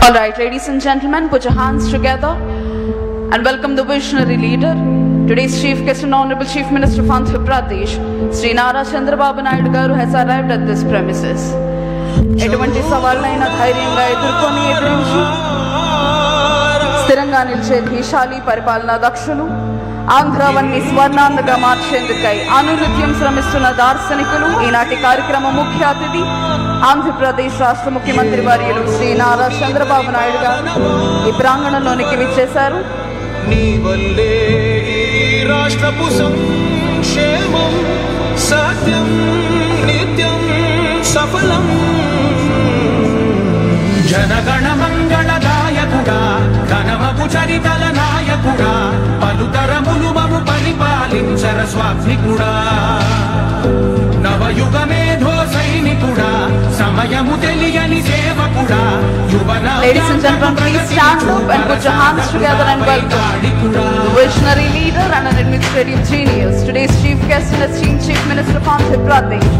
All right, ladies and gentlemen, put your hands together and welcome the visionary leader. Today's chief guest and Honorable Chief Minister of Andhra Pradesh, Sri Nara Chandrababu Naidu garu has arrived at this premises. ఎటువంటి సవాళ్ళైనా ధైర్యంగా ఎదుర్కొని ఎదిరించి స్థిరంగా నిలిచే ధీశాలి పరిపాలనా దక్షులు, ఆంధ్రావన్ని స్వర్ణాంధ్రగా మార్చేందుకై అనునిత్యం శ్రమిస్తున్న దార్శనికులు, ఈనాటి కార్యక్రమ ముఖ్య అతిథి ఆంధ్రప్రదేశ్ రాష్ట్ర ముఖ్యమంత్రి వర్యులు శ్రీ నారా చంద్రబాబు నాయుడు గారు ఈ ప్రాంగణంలోనికి విచ్చేశారు. నీ వల్లే రాష్ట్రపు సంక్షేమం సత్యం నిత్యం సఫలం. జనగణ మంగళదాయకుడా, ఘనమగు చరితల నాయకుడా, పలుతరములు మము పరిపాలించర స్వామికుడా, నవయుగ మేధో సైనికుడా, సమయము తెలియని సేవకుడా, యువన. Ladies and gentlemen, please stand up and put your hands together and welcome the visionary leader and an administrative genius, today's chief guest and esteemed Chief Minister of Andhra Pradesh,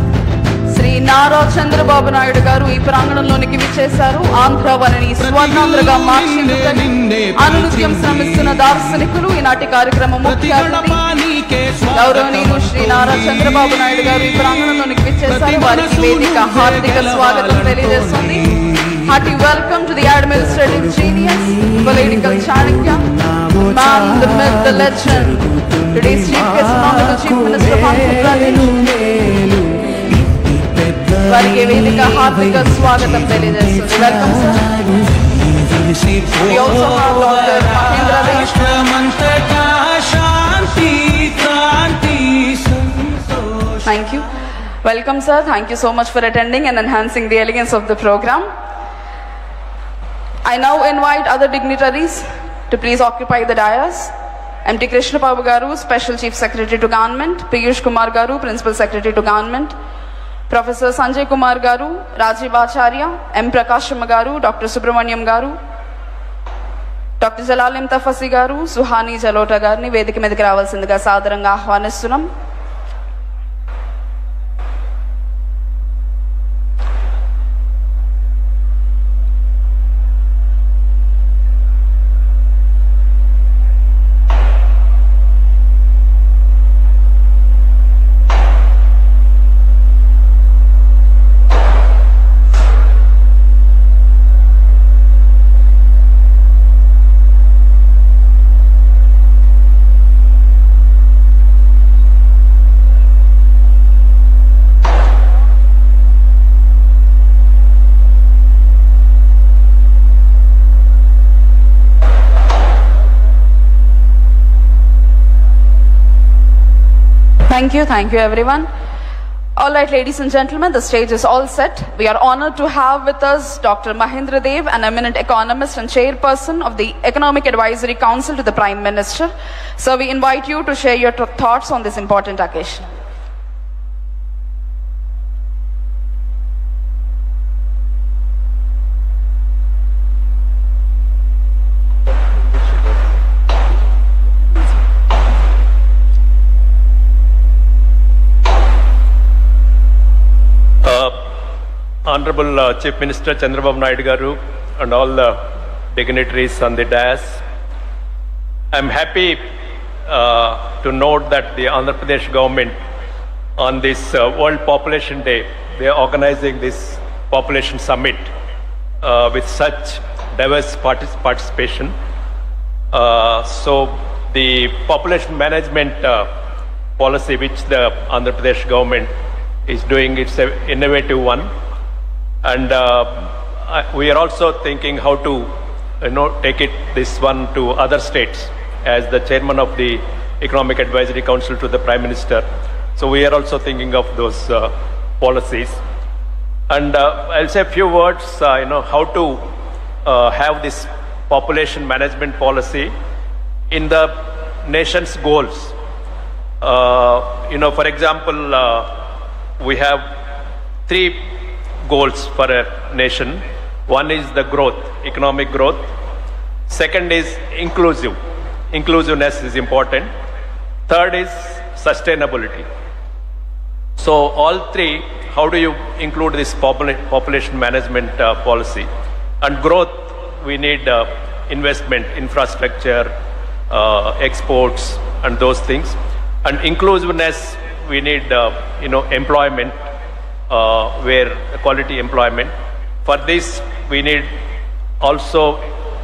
Shri Nara Chandrababu Naidu గారు ఈ ప్రాంగణంలోనికి విచ్చేశారు. ఆంధ్రావనిని స్వర్ణాంధ్రగా మార్చేందుకని అనునిత్యం శ్రమిస్తున్న దార్శనికులు, ఈనాటి కార్యక్రమం ముఖ్య అతిథి గౌరవనీయులు శ్రీ నారా చంద్రబాబు నాయుడు గారు ఈ ప్రాంగణంలోనికి విచ్చేశారు. వారికి వేదిక హార్దిక స్వాగతం తెలియజేస్తుంది. Hearty welcome to the administrative genius, political Chanakya, man, the myth, the legend, today's chief guest and Honorable Chief Minister of Andhra Pradesh. వారికి వేదిక హార్దిక స్వాగతం తెలియజేస్తుంది. Welcome sir. We also have Dr. Amaravati. Thank you. Welcome sir. Thank you so much for attending and enhancing the elegance of the program. I now invite other dignitaries to please occupy the dais. MT Krishnababu garu, Special Chief Secretary to Government, Piyush Kumar garu, Principal Secretary to Government, Professor Sanjay Kumar garu, Rajiv Acharya, M Prakasham garu, Dr. Subramaniam garu, Dr. Jalalim Tafasi garu, Suhani Jalota garni వేదిక మీదకి రావాల్సిందిగా సాదరంగా ఆహ్వానిస్తున్నాం. Thank you everyone. All right, ladies and gentlemen, the stage is all set. We are honored to have with us Dr. Mahendra Dev, an eminent economist and chairperson of the Economic Advisory Council to the Prime Minister. So we invite you to share your thoughts on this important occasion. Honorable Chief Minister Chandrababu Naidu garu and all the dignitaries on the dais, I'm happy to note that the Andhra Pradesh government on this World Population Day, they are organizing this population summit with such diverse participation. So the population management policy which the Andhra Pradesh government is doing, it's an innovative one. And we are also thinking how to take this one to other states as the chairman of the Economic Advisory Council to the Prime Minister. So we are also thinking of those policies. And I'll say a few words, how to have this population management policy in the nation's goals. For example, we have 3 goals for a nation. One is the growth, economic growth. Second is inclusiveness is important. Third is sustainability. So all 3, how do you include this population management policy? And growth, we need investment, infrastructure, exports, and those things. And inclusiveness, we need employment, where quality employment. For this, we need also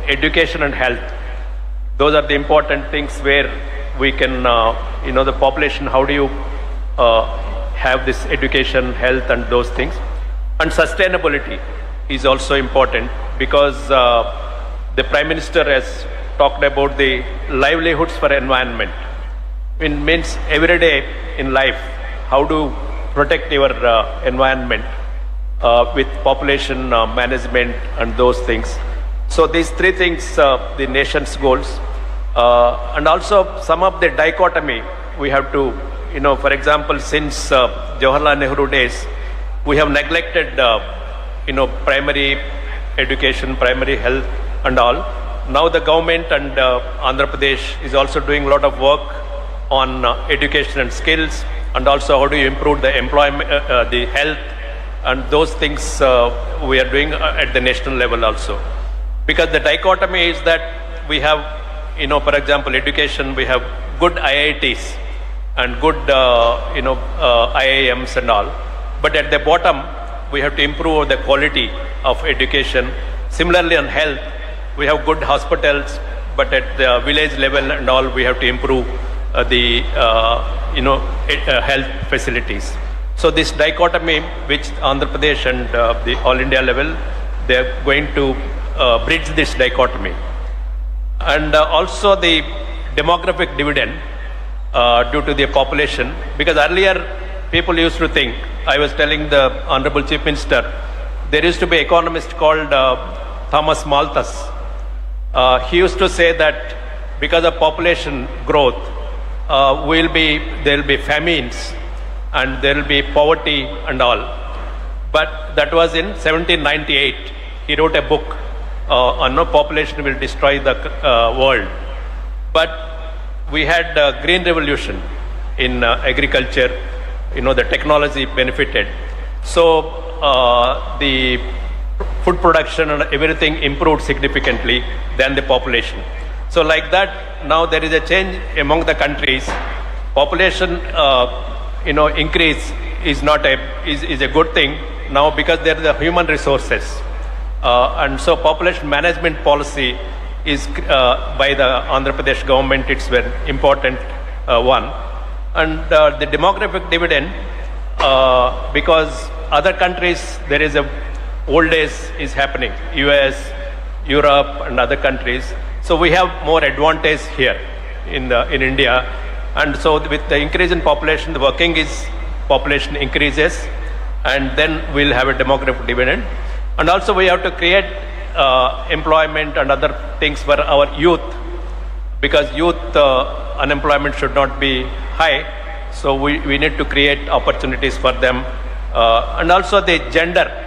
education and health. Those are the important things where we can, the population, how do you have this education, health, and those things. And sustainability is also important, because the Prime Minister has talked about the livelihoods for environment. It means every day in life, how to protect your environment with population management and those things. So these three things, the nation's goals. And also some of the dichotomy we have to, for example, since Jawaharlal Nehru days, we have neglected, primary education, primary health and all. Now the government and Andhra Pradesh is also doing a lot of work on education and skills, and also how do you improve the employment, the health, and those things we are doing at the national level also. Because the dichotomy is that we have, for example, education, we have good IITs and good, IIMs and all. But at the bottom, we have to improve the quality of education. Similarly, on health, we have good hospitals, but at the village level and all, we have to improve the health facilities. So this dichotomy, which Andhra Pradesh and the All India level, they are going to bridge this dichotomy. And also the demographic dividend due to the population, because earlier people used to think, I was telling the Honorable Chief Minister, there used to be an economist called Thomas Malthus. He used to say that because of population growth, there will be famines and there will be poverty and all. But that was in 1798. He wrote a book on no population will destroy the world. But we had green revolution in agriculture. The technology benefited. So the food production and everything improved significantly than the population. So like that, now there is a change among the countries. Population, increase is not is a good thing now, because there are the human resources, and so population management policy is by the Andhra Pradesh government. It's very important one, and the demographic dividend, because other countries there is a old age is happening, US, Europe, and other countries. So we have more advantage here in India, and so with the increase in population, the population increases, and then we'll have a demographic dividend. And also we have to create employment and other things for our youth, because youth unemployment should not be high. So we need to create opportunities for them, and also the gender.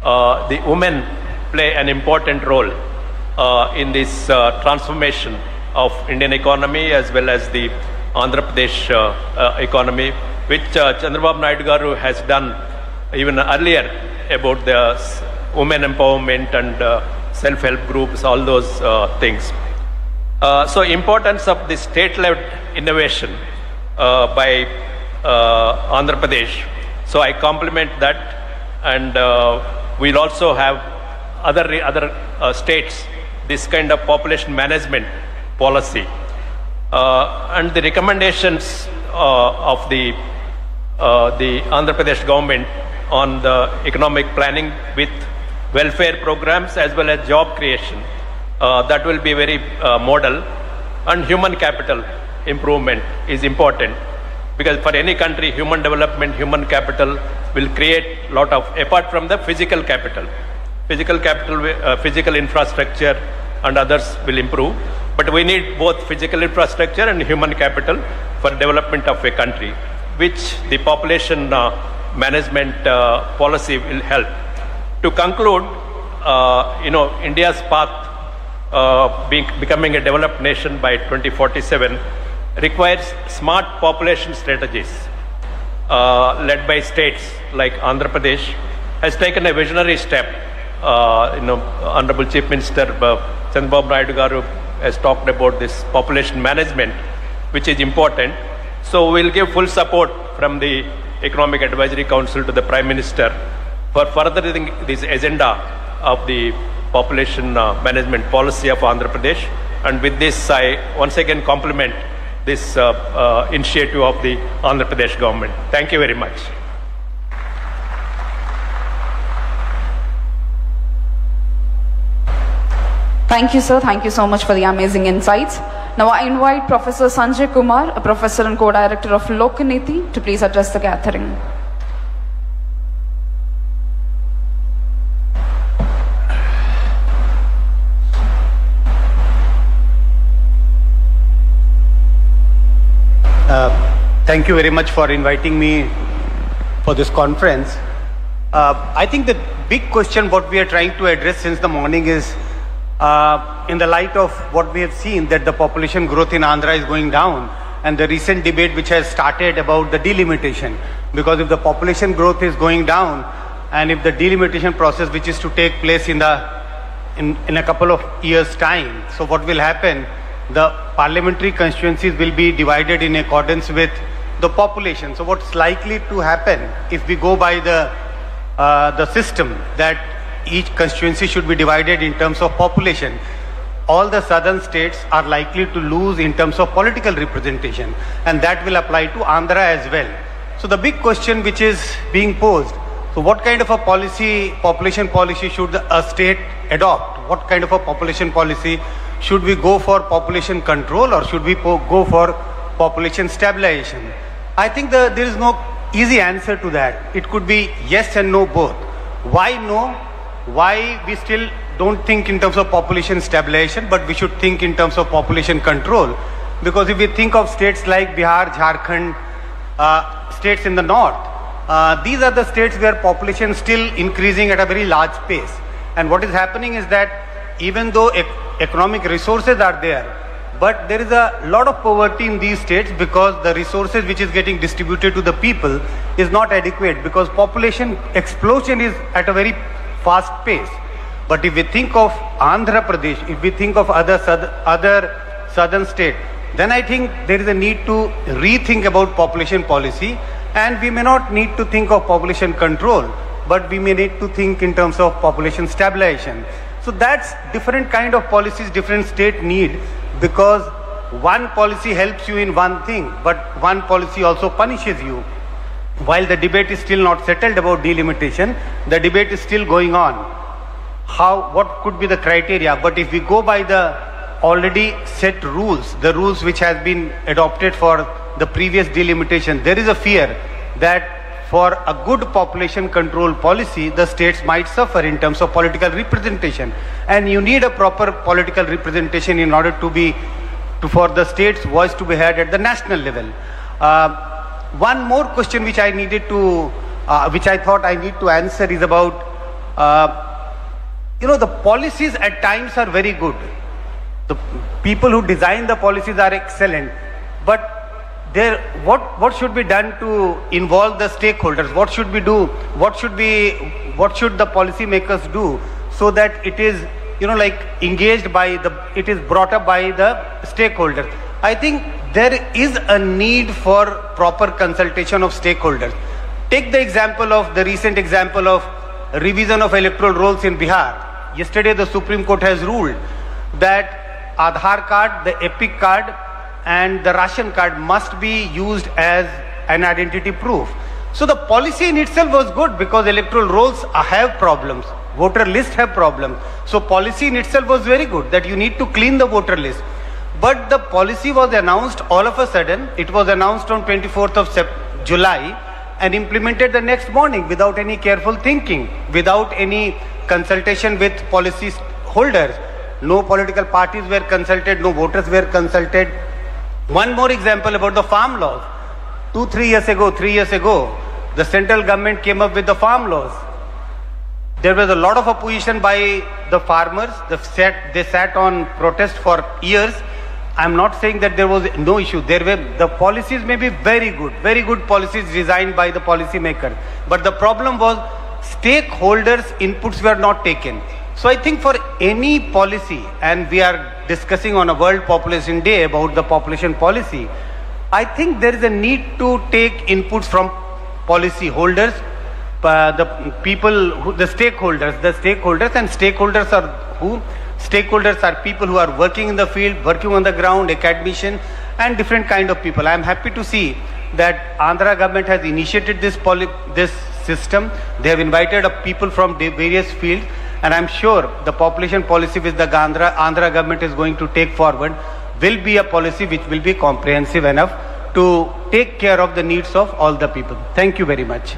The women play an important role in this transformation of Indian economy as well as the Andhra Pradesh economy, which Chandrababu Naidu Garu has done even earlier about the women empowerment and self-help groups, all those things. So importance of the state-led innovation by Andhra Pradesh. So I compliment that, and we'll also have other states this kind of population management policy, and the recommendations of the Andhra Pradesh government on the economic planning with welfare programs as well as job creation, that will be very model. And human capital improvement is important, because for any country, human development, human capital will create a lot of, apart from the physical capital, physical infrastructure and others will improve. But we need both physical infrastructure and human capital for development of a country, which the population management policy will help. To conclude, India's path becoming a developed nation by 2047 requires smart population strategies led by states like Andhra Pradesh has taken a visionary step Honorable Chief Minister Chandrababu Naidu garu has talked about this population management, which is important. So we'll give full support from the Economic Advisory Council to the Prime Minister for furthering this agenda of the population management policy of Andhra Pradesh. And with this, I once again compliment this initiative of the Andhra Pradesh government. Thank you very much. Thank you, sir. Thank you so much for the amazing insights. Now I invite Professor Sanjay Kumar, a professor and co-director of Lokaniti, to please address the gathering. Thank you very much for inviting me for this conference. I think the big question what we are trying to address since the morning is in the light of what we have seen, that the population growth in Andhra is going down, and the recent debate which has started about the delimitation. Because if the population growth is going down, and if the delimitation process which is to take place in a couple of years' time, so what will happen? The parliamentary constituencies will be divided in accordance with the population. So what's likely to happen if we go by the system that each constituency should be divided in terms of population, all the southern states are likely to lose in terms of political representation, and that will apply to Andhra as well. So the big question which is being posed, so what kind of a population policy should a state adopt? What kind of a population policy? Should we go for population control, or should we go for population stabilization? I think there is no easy answer to that. It could be yes and no both. Why no? Why we still don't think in terms of population stabilization, but we should think in terms of population control? Because if we think of states like Bihar, Jharkhand, states in the north, these are the states where population is still increasing at a very large pace. And what is happening is that even though economic resources are there, but there is a lot of poverty in these states because the resources which is getting distributed to the people is not adequate, because population explosion is at a very fast pace. But if we think of Andhra Pradesh, if we think of other southern state, then I think there is a need to rethink about population policy, and we may not need to think of population control, but we may need to think in terms of population stabilization. So that's different kind of policies different state need, because one policy helps you in one thing, but one policy also punishes you. While the debate is still not settled about delimitation, the debate is still going on. What could be the criteria? But if we go by the already set rules, the rules which has been adopted for the previous delimitation, there is a fear that for a good population control policy, the states might suffer in terms of political representation. And you need a proper political representation in order for the state's voice to be heard at the national level. One more question which I thought I need to answer is about, the policies at times are very good. The people who design the policies are excellent, but what should be done to involve the stakeholders? What should we do? What should the policy makers do so that it is, engaged it is brought up by the stakeholders? I think there is a need for proper consultation of stakeholders. Take the recent example of revision of electoral rolls in Bihar. Yesterday the Supreme Court has ruled that Aadhaar card, the EPIC card, and the ration card must be used as an identity proof. So the policy in itself was good, because electoral rolls have problems, voter lists have problems. So policy in itself was very good, that you need to clean the voter list. But the policy was announced all of a sudden. It was announced on 24th of July and implemented the next morning without any careful thinking, without any consultation with policy holders. No political parties were consulted, no voters were consulted. One more example about the farm laws. 3 years ago, the central government came up with the farm laws. There was a lot of opposition by the farmers. They sat on protest for years. I'm not saying that there was no issue. The policies may be very good policies designed by the policy maker. But the problem was stakeholders' inputs were not taken. So I think for any policy, and we are discussing on a World Population Day about the population policy, I think there is a need to take inputs from policy holders, the people, the stakeholders, and stakeholders are who? Stakeholders are people who are working in the field, working on the ground, academician, and different kind of people. I am happy to see that Andhra government has initiated this system. They have invited people from various fields, and I am sure the population policy which the Andhra government is going to take forward will be a policy which will be comprehensive enough to take care of the needs of all the people. Thank you very much.